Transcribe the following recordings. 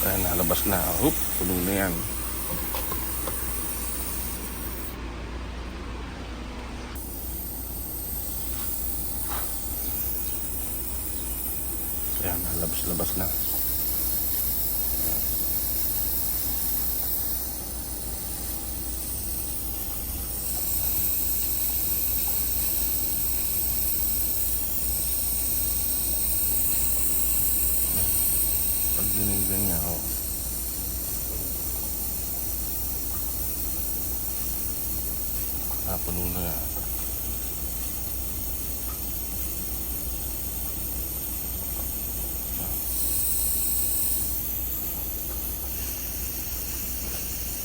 Ayan, nalabas na. Hoop, puno na yan. Ayan, nalabas-labas na. Pag ganyan, oh. Puno na yan.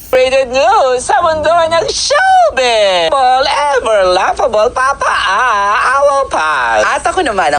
Rated news sa mundo ng showbiz! Ever laughable, Papa Awal Paz. At ako naman